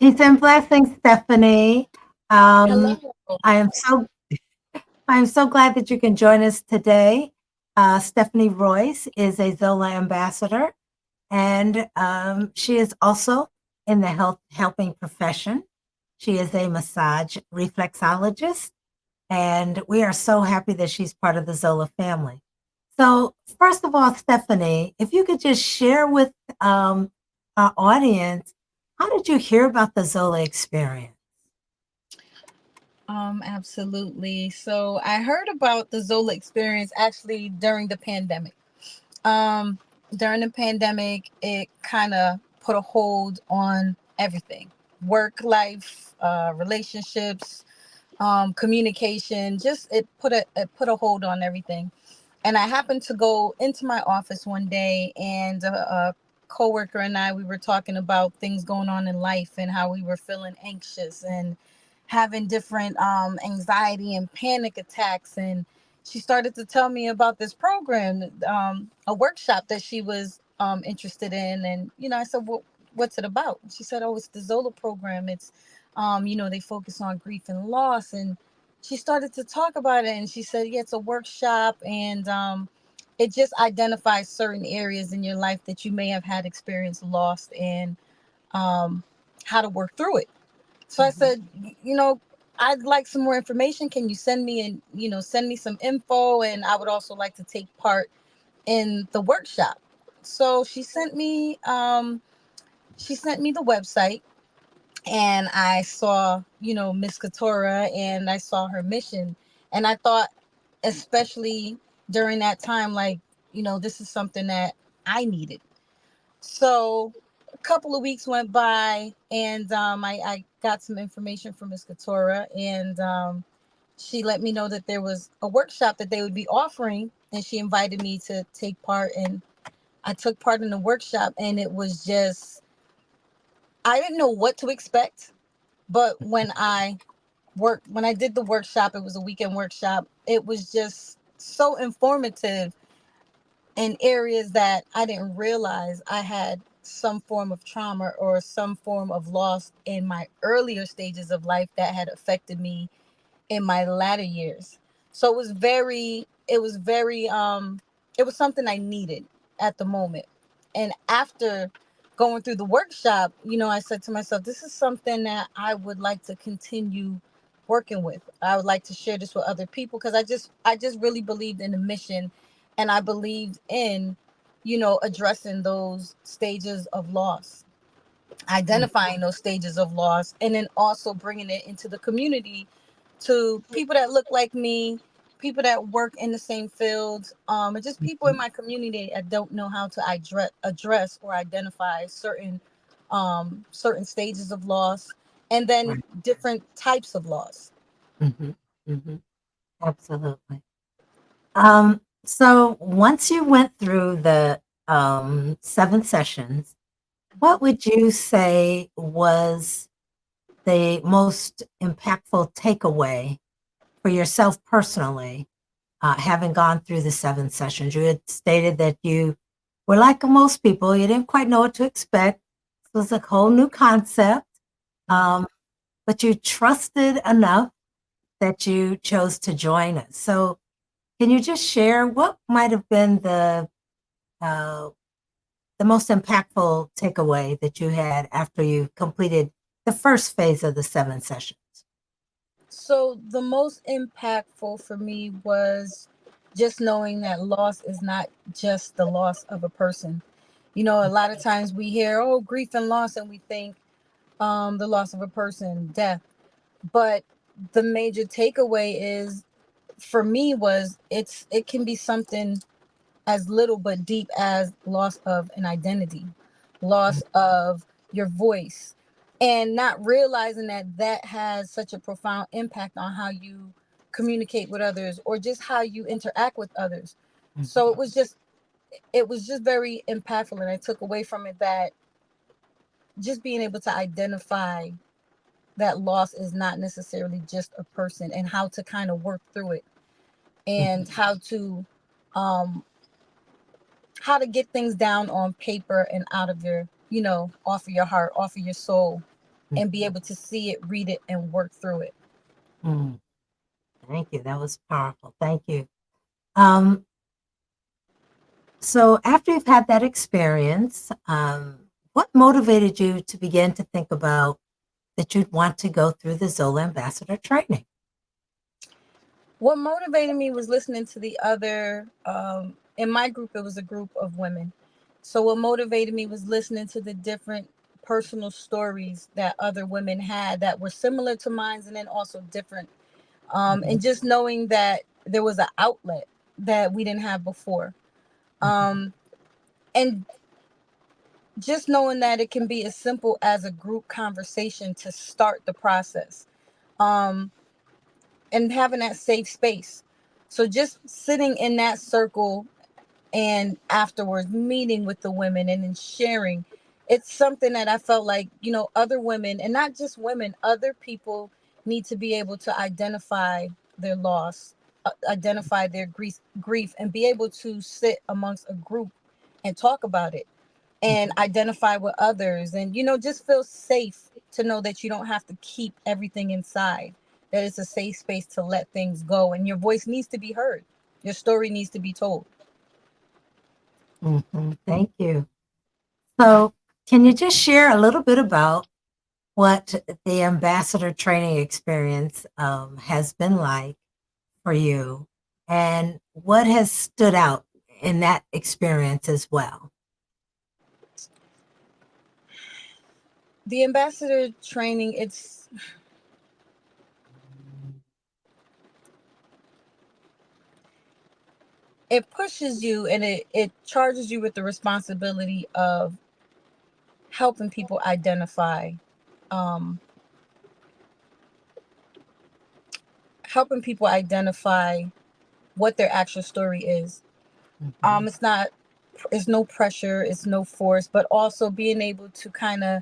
Peace and blessings, Stephanie. Um, Hello. I am so I'm so glad that you can join us today. Stephanie Royce is a ZOLA ambassador, and she is also in the health helping profession. She is a massage reflexologist, and we are so happy that she's part of the ZOLA family. So, first of all, Stephanie, if you could just share with um, our audience, how did you hear about the ZOLA experience? Absolutely. So I heard about the ZOLA experience actually during the pandemic. Um, During the pandemic, it kind of put a hold on everything: work, life, relationships, communication. Just it put a hold on everything. And I happened to go into my office one day, and a coworker and I, we were talking about things going on in life and how we were feeling anxious and having different anxiety and panic attacks. And she started to tell me about this program, a workshop that she was interested in. And I said, well, what's it about? She said, oh, it's the ZOLA program. It's they focus on grief and loss. And she started to talk about it, and she said, yeah, it's a workshop, and it just identifies certain areas in your life that you may have had experience lost, and um, how to work through it. So I Mhm. said, you know, I'd like some more information. Can you send me some info? And I would also like to take part in the workshop. So she sent me the website, and I saw, Miss Katora, and I saw her mission. And I thought, especially during that time, like, this is something that I needed. So a couple of weeks went by, and I got some information from Miss Katora, and she let me know that there was a workshop that they would be offering, and she invited me to take part. And I took part in the workshop, and it was just, I didn't know what to expect. But when I did the workshop, it was a weekend workshop. It was just so informative in areas that I didn't realize I had some form of trauma or some form of loss in my earlier stages of life that had affected me in my latter years. So it was something I needed at the moment. And after going through the workshop, I said to myself, this is something that I would like to continue working with. I would like to share this with other people, because I just really believed in the mission, and I believed in, addressing those stages of loss, identifying those stages of loss, and then also bringing it into the community to people that look like me, people that work in the same field, and just people in Mhm. my community that don't know how to address or identify certain stages of loss, and then Right. different types of loss. Mhm. Mhm. Absolutely. So once you went through the 7 sessions, what would you say was the most impactful takeaway for yourself personally, having gone through the 7 sessions? You had stated that you were like most people, you didn't quite know what to expect. It was a whole new concept, Mhm. um, but you trusted enough that you chose to join us. So, can you just share what might have been uh, the most impactful takeaway that you had after you completed the first phase of the 7 sessions? So the most impactful for me was just knowing that loss is not just the loss of a person. A lot of times we hear, oh, grief and loss, and we think the loss of a person, death. But the major takeaway is, for me, was it can be something as little but deep as loss of an identity, loss of your voice, and not realizing that that has such a profound impact on how you communicate with others, or just how you interact with others. So Mhm. it was just very impactful, and I took away from it that just being able to identify that loss is not necessarily just a person, and how to kind of work through it, and Mhm. um how to get things down on paper and out of your, off of your heart, off of your soul. and be able to see it, read it, and work through it. Mm. Thank you. That was powerful. Thank you. Um, so after you've had that experience, what motivated you to begin to think about that you'd want to go through the ZOLA Ambassador training? What motivated me was listening to the other, in my group, it was a group of women. So, what motivated me was listening to the different personal stories that other women had that were similar to mine and then also different. Mhm, And just knowing that there was an outlet that we didn't have before. mhm, Um, and just knowing that it can be as simple as a group conversation to start the process. Um, and having that safe space. So just sitting in that circle and afterwards meeting with the women and then sharing, it's something that I felt like, other women, and not just women, other people need to be able to identify their loss, identify their grief, and be able to sit amongst a group and talk about it and mhm. identify with others, and just feel safe to know that you don't have to keep everything inside, that it's a safe space to let things go, and your voice needs to be heard, your story needs to be told. Mhm. Thank you. So, can you just share a little bit about what the ambassador training experience has been like for you and what has stood out in that experience as well? The ambassador training, it pushes you, and it charges you with the responsibility of helping people identify, um, helping people identify what their actual story is. Mhm, It's not, it's no pressure, it's no force, but also being able to kind of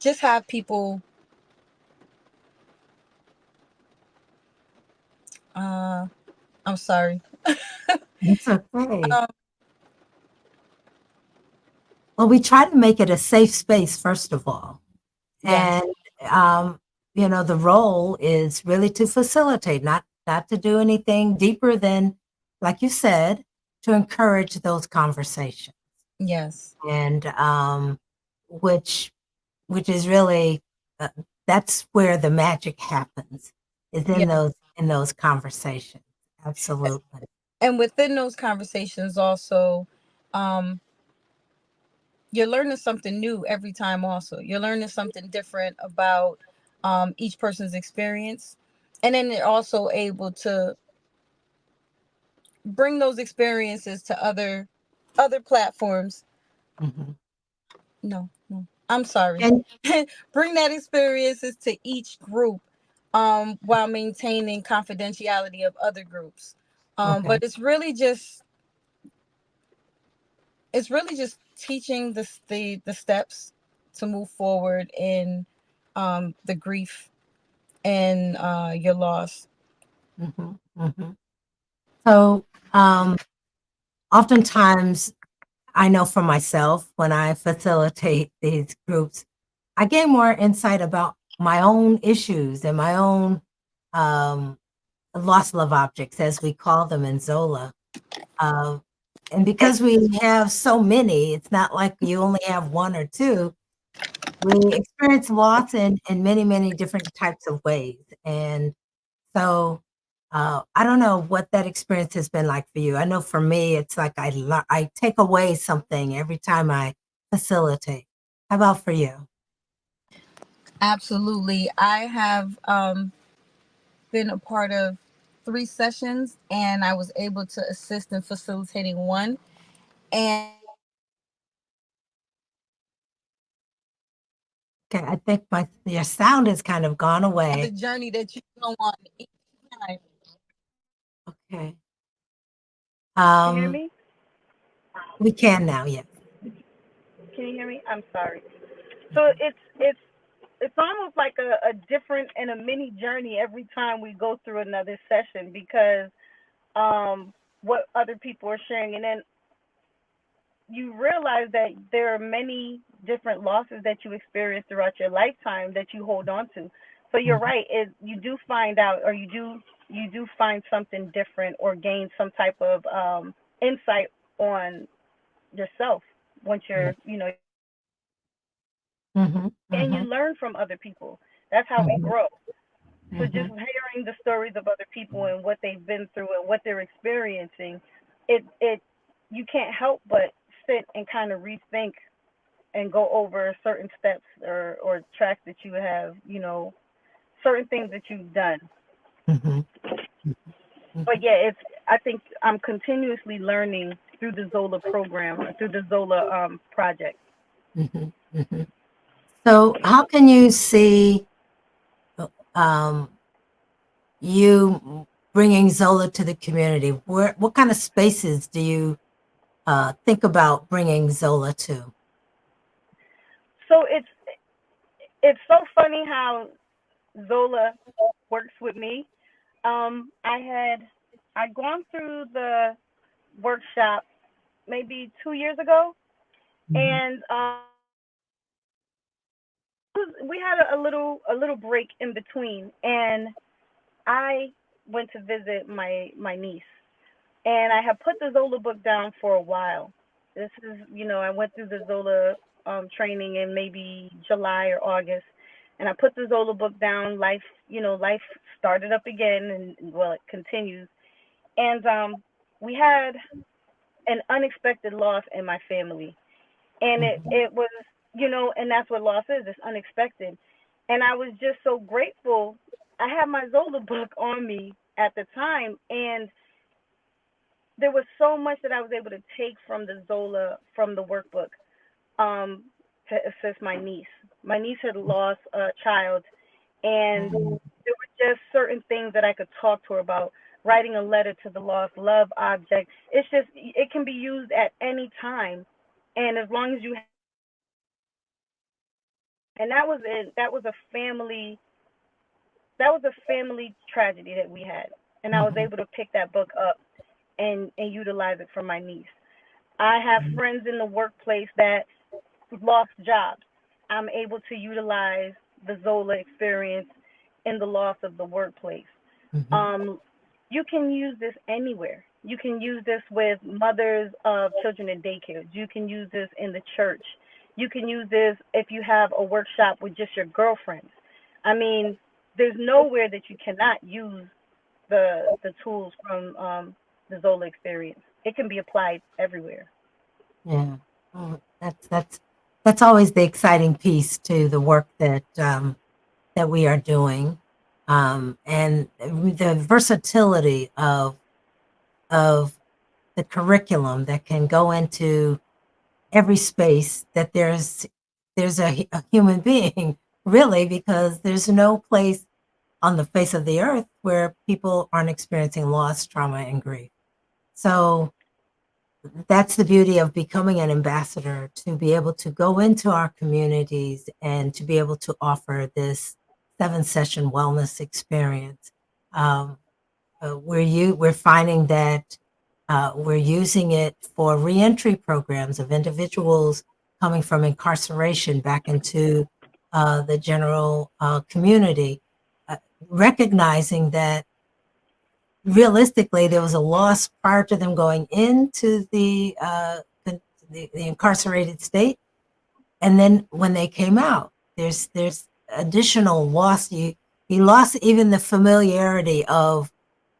just have people, uh I'm sorry. that's okay. um Well, we try to make it a safe space, first of all. yes, And, um, the role is really to facilitate, not to do anything deeper than, like you said, to encourage those conversations. yes, And, which which is really, uh, that's where the magic happens, is in yes. those conversations. Absolutely. And within those conversations also, um you're learning something new every time. Also, you're learning something different about each person's experience, and then they're also able to bring those experiences to other platforms. Mhm. No, no, I'm sorry. And Bring that experiences to each group, while maintaining confidentiality of other groups. okay. But it's really just teaching the steps to move forward in the grief and your loss. Mhm, mhm. So, oftentimes, I know for myself, when I facilitate these groups, I gain more insight about my own issues and my own, um, lost love objects, as we call them in ZOLA. Um, and because we have so many, it's not like you only have 1 or 2. We experience loss in many, many different types of ways, and so, I don't know what that experience has been like for you. I know for me, it's like I take away something every time I facilitate. How about for you? Absolutely. I have been a part of 3 sessions, and I was able to assist in facilitating one. And Okay, I think my your sound has kind of gone the away. journey that you go on each time. Okay. Can you hear Um, me? we can now, yes. Can you hear me? I'm sorry. So it's almost like a different and a mini journey every time we go through another session because what other people are sharing, and then you realize that there are many different losses that you experience throughout your lifetime that you hold on to. So you're Mhm. right. You do find out, or you do find something different, or gain some type of insight on yourself once Yeah. you're. Mhm. And you Mhm. learn from other people. That's how we Mhm. grow. So just Mhm. hearing the stories of other people and what they've been through and what they're experiencing, it you can't help but sit and kind of rethink and go over certain steps or tracks that you have, certain things that you've done. Mhm. But Mhm. yeah, I think I'm continuously learning through the ZOLA program, through the ZOLA project. Mhm. Mhm. So, how can you see um, you bringing Zola to the community? What kind of spaces do you think about bringing Zola to? So it's so funny how ZOLA works with me. I'd gone through the workshop maybe 2 years ago, Mhm. and we had a little break in between, and I went to visit my niece, and I had put the Zola book down for a while. This is, I went through the Zola training in maybe July or August, and I put the Zola book down. Life started up again, and well, it continues. And we had an unexpected loss in my family, and it Mhm. it was, and that's what loss is. It's unexpected, and I was just so grateful. I had my Zola book on me at the time, and there was so much that I was able to take from the Zola from the workbook um, to assist my niece. My niece had lost a child, and Mhm. there were just certain things that I could talk to her about. Writing a letter to the lost love object. It's just it can be used at any time, and as long as you. And that was it. That was a family tragedy that we had, and I was Mhm. able to pick that book up and utilize it for my niece. I have friends in the workplace that lost jobs. I'm able to utilize the ZOLA experience in the loss of the workplace. Mhm. Um, you can use this anywhere. You can use this with mothers of children in daycare. You can use this in the church. You can use this if you have a workshop with just your girlfriends. I mean, there's nowhere that you cannot use the tools from the Zola experience. It can be applied everywhere. Yeah. Oh, that's always the exciting piece to the work that we are doing, and the versatility of the curriculum that can go into every space that there's a human being, really, because there's no place on the face of the earth where people aren't experiencing loss, trauma, and grief. So that's the beauty of becoming an ambassador, to be able to go into our communities and to be able to offer this 7 session wellness experience. Um, we're finding that we're using it for reentry programs of individuals coming from incarceration back into the general community, uh, recognizing that realistically there was a loss prior to them going into the incarcerated state, and then when they came out, there's additional loss. You lost even the familiarity of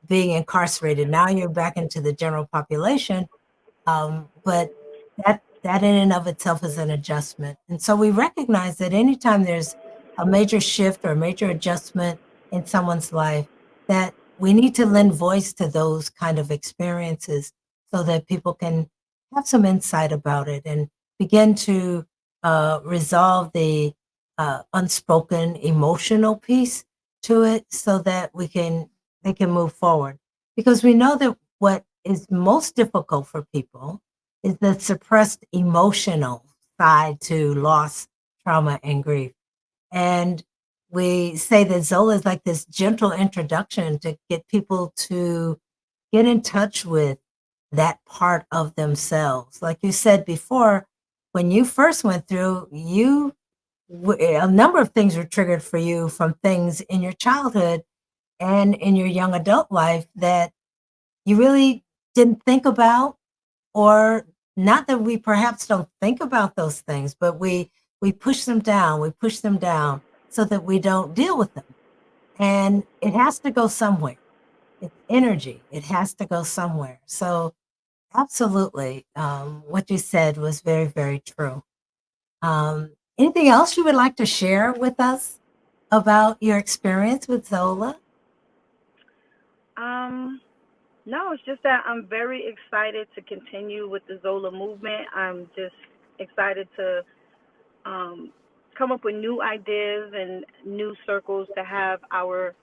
being incarcerated. Now you're back into the general population, but that in and of itself is an adjustment. And so we recognize that anytime there's a major shift or a major adjustment in someone's life, that we need to lend voice to those kind of experiences so that people can have some insight about it and begin to resolve the unspoken emotional piece to it, so that they can move forward. Because we know that what is most difficult for people is the suppressed emotional side to loss, trauma, and grief. And we say that Zola is like this gentle introduction to get people to get in touch with that part of themselves. Like you said before, when you first went through, a number of things were triggered for you from things in your childhood and in your young adult life that you really didn't think about, or not that we perhaps don't think about those things, but we push them down. We push them down so that we don't deal with them. And it has to go somewhere. It's energy. It has to go somewhere. So absolutely, what you said was very, very true. Anything else you would like to share with us about your experience with Zola? Um, no, it's just that I'm very excited to continue with the Zola movement. I'm just excited to um, come up with new ideas and new circles to have our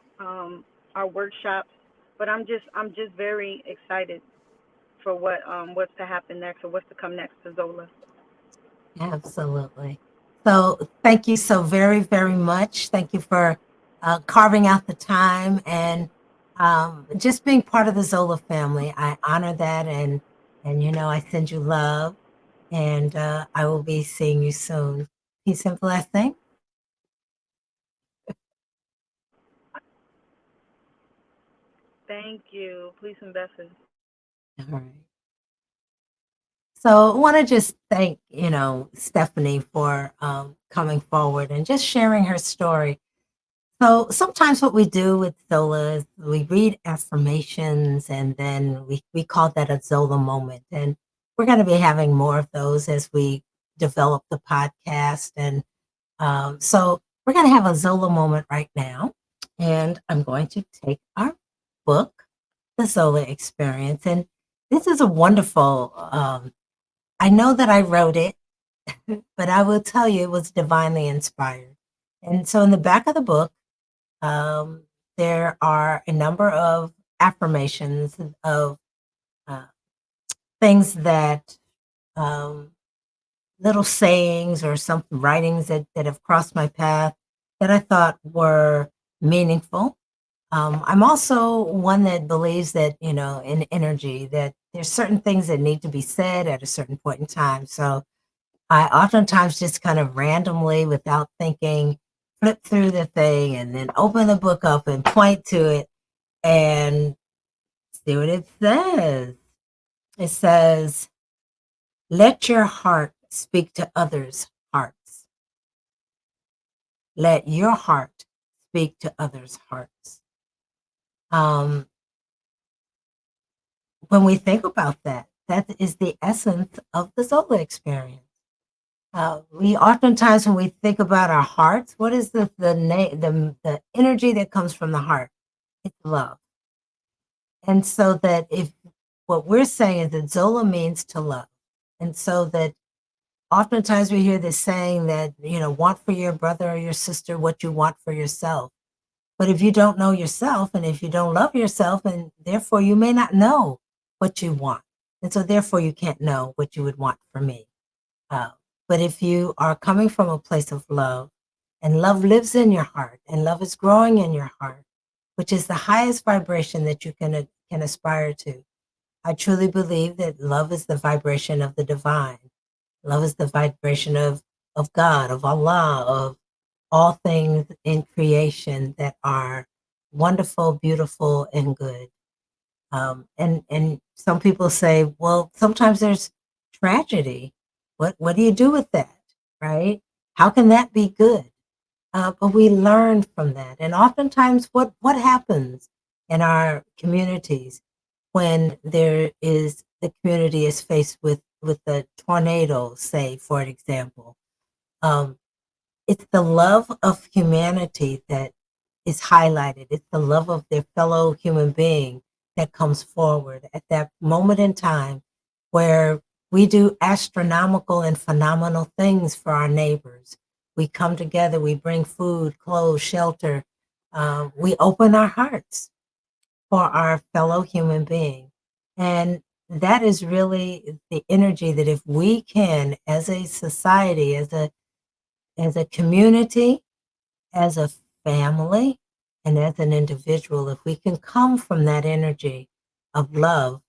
workshops. But I'm just very excited for what's to happen next or what's to come next to Zola. Absolutely. So thank you so very, very much. Thank you for carving out the time and just being part of the Zola family. I honor that, and I send you love, and I will be seeing you soon. Peace and blessing. Thank you. Please invest in. All right. So I want to just thank, Stephanie for coming forward and just sharing her story. So sometimes what we do with Zola is we read affirmations, and then we call that a Zola moment. And we're going to be having more of those as we develop the podcast. And so we're going to have a Zola moment right now. And I'm going to take our book, The ZOLA Experience. And this is a wonderful, I know that I wrote it, but I will tell you it was divinely inspired. And so in the back of the book, um, there are a number of affirmations of uh, things that, um, little sayings or some writings that have crossed my path that I thought were meaningful. I'm also one that believes that, in energy, that there's certain things that need to be said at a certain point in time. So I oftentimes just kind of randomly, without thinking, flip through the thing and then open the book up and point to it and see what it says. It says, let your heart speak to others' hearts. Let your heart speak to others' hearts. Um, when we think about that, that is the essence of the Zola experience. We oftentimes, when we think about our hearts, what is the energy that comes from the heart? It's love. And so that if what we're saying is that Zola means to love, and so that oftentimes we hear this saying that want for your brother or your sister what you want for yourself. But if you don't know yourself, and if you don't love yourself, and therefore you may not know what you want, and so therefore you can't know what you would want for me. Uh, but if you are coming from a place of love, and love lives in your heart, and love is growing in your heart, which is the highest vibration that you can aspire to. I truly believe that love is the vibration of the divine. Love is the vibration of God, of Allah, of all things in creation that are wonderful, beautiful, and good. And some people say, well, sometimes there's tragedy. What do you do with that, right? How can that be good? But we learn from that, and oftentimes, what happens in our communities when the community is faced with a tornado, say, for an example. Um, it's the love of humanity that is highlighted. It's the love of their fellow human being that comes forward at that moment in time where we do astronomical and phenomenal things for our neighbors. We come together, we bring food, clothes, shelter. We open our hearts for our fellow human being. And that is really the energy that if we can, as a society, as a community, as a family, and as an individual, if we can come from that energy of love,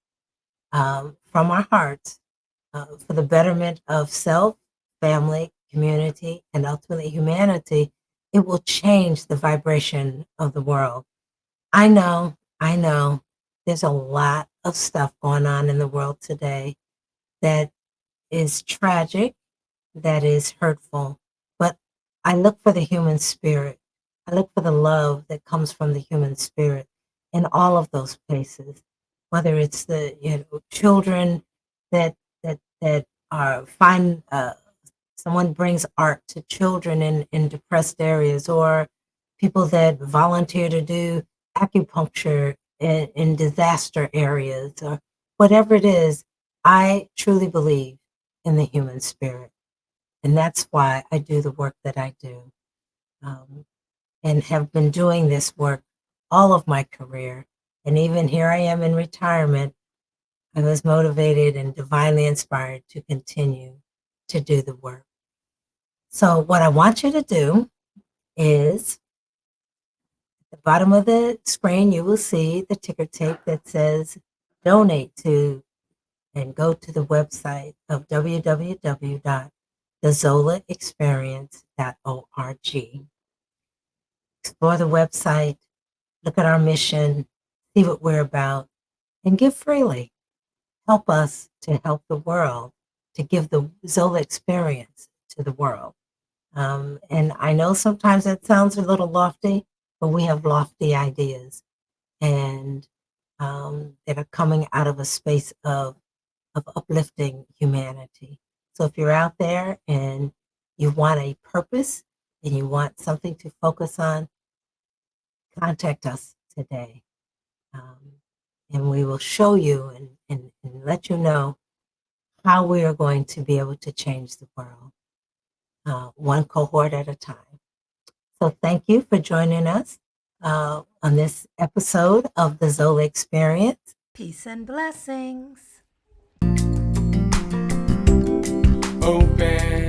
from our hearts for the betterment of self, family, community, and ultimately humanity, it will change the vibration of the world. I know there's a lot of stuff going on in the world today that is tragic, that is hurtful, but I look for the human spirit. I look for the love that comes from the human spirit in all of those places, whether it's the children that are find someone brings art to children in depressed areas, or people that volunteer to do acupuncture in disaster areas, or whatever it is. I truly believe in the human spirit. And that's why I do the work that I do, um, and have been doing this work all of my career. And even here I am in retirement, I was motivated and divinely inspired to continue to do the work. So, what I want you to do is at the bottom of the screen, you will see the ticker tape that says donate to, and go to the website of www.thezolaexperience.org. Explore the website, look at our mission, see what we're about, and give freely. Help us to help the world, to give the ZOLA experience to the world. And I know sometimes that sounds a little lofty, but we have lofty ideas, and that are coming out of a space of uplifting humanity. So if you're out there and you want a purpose and you want something to focus on, contact us today. And we will show you and let you know how we are going to be able to change the world, one cohort at a time. So thank you for joining us on this episode of the ZOLA Experience. Peace and blessings. Open